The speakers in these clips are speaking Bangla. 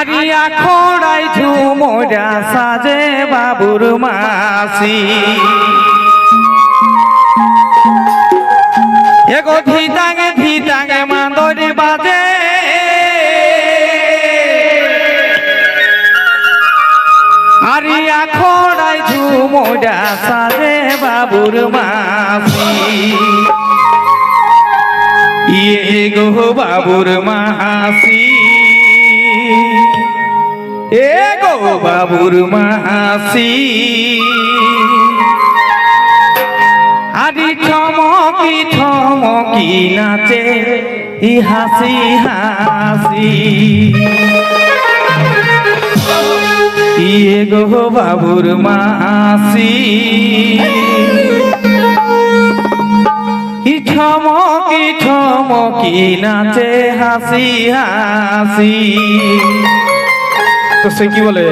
আরিয়া খোড়াই ঝুমরা সাজে বাবুর মাসি এগো ধিতাঙে মান্দরি বাজে আরিয়া খোড়াই ঝুমরা সাজে বাবুর মাসি ইয়ে গো বাবুর মাসি এ গো বাবুর মাসি আদি ঠমকি নাচে ই হাসি হাসি ইয়ে গো বাবুর মাসি ই ঠমকি নাচে হাসি হাসি তো সে কি বলে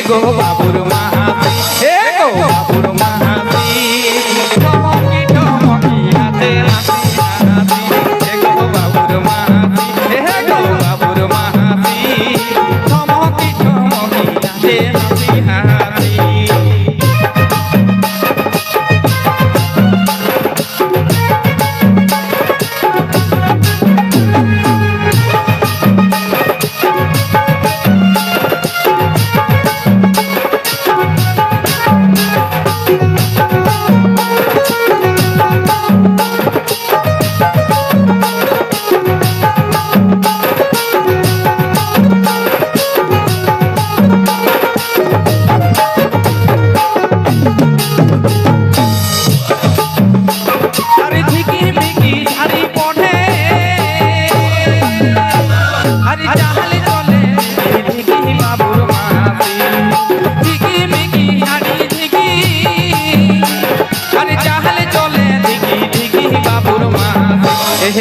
গো বাবুর মাসি হে গো বাবুর মাসি ঠমকি নাচে হাসি হাসি হে গো বাবুর মাসি হে গো বাবুর মাসি ঠমকি নাচে হাসি হাসি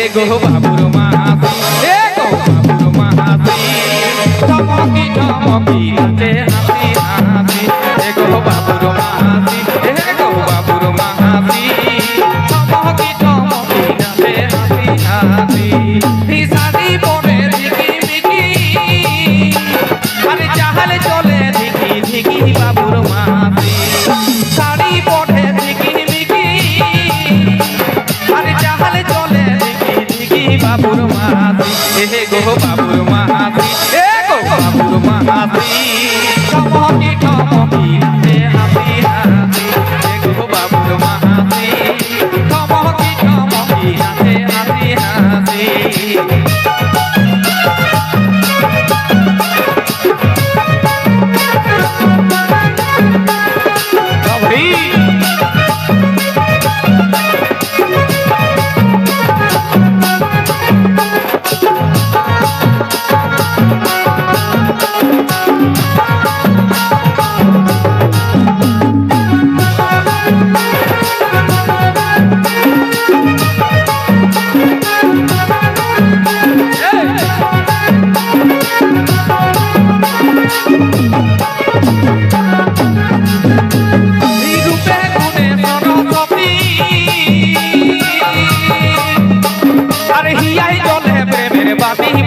হে গো বাবুর মাসি হে গো বাবুর মাসি ঠমকি নাচে হাসি হাসি হে গো বাবুর মাসি হে গো বাবুর মাসি ঠমকি নাচে হাসি হাসি শাড়ি পরে ঝিকি আরে চাহলে চলে ঝিকি বাবুর মাসি শাড়ি পরে ঝিকি আরে চাহলে চলে বাবুর মাসি হে গো বাবুর মাসি হে গো বাবুর মাসি ঠমকি নাচে হাসি হাসি হে গো বাবুর মাসি ঠমকি নাচে হাসি হাসি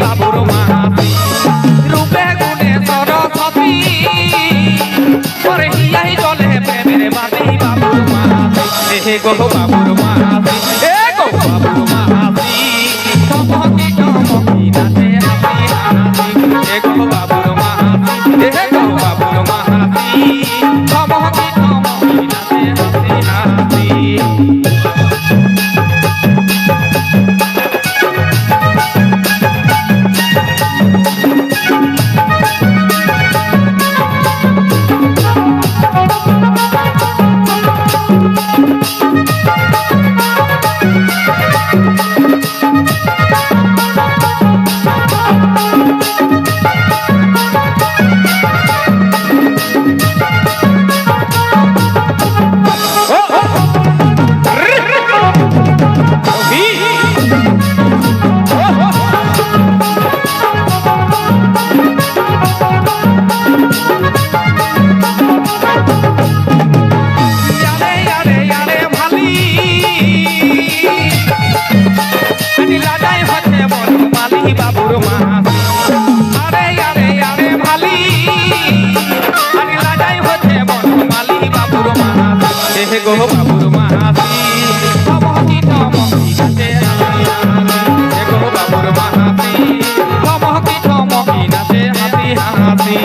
বাবুর মাসি রূপে গুণে সরস্বতী হে গো বাবুর মাসি হে গো রাজাই হচ্ছে বনমালী বাবুর মাসি আরে আরে আরে ভালি আরে রাজাই হচ্ছে বনমালী বাবুর মাসি হে গো বাবুর মাসি ধমকি ধমকি নাচে হে গো বাবুর মাসি ধমকি ধমকি নাচে হাসি হাসি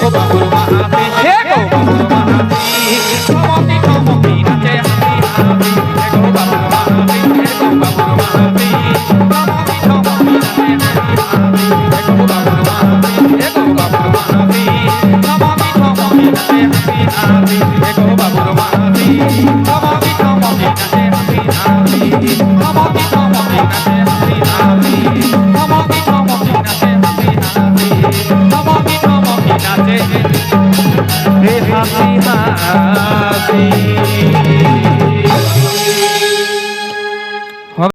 go babur mahati he go babur mahati thomaki thomaki nache happy happy he go babur mahati he go babur mahati thomaki thomaki nache happy happy he go babur mahati he go babur mahati thomaki thomaki nache happy happy he go babur mahati thomaki thomaki nache happy happy thomaki thomaki nache happy happy thomaki thomaki nache happy happy thomaki thomaki nache happy happy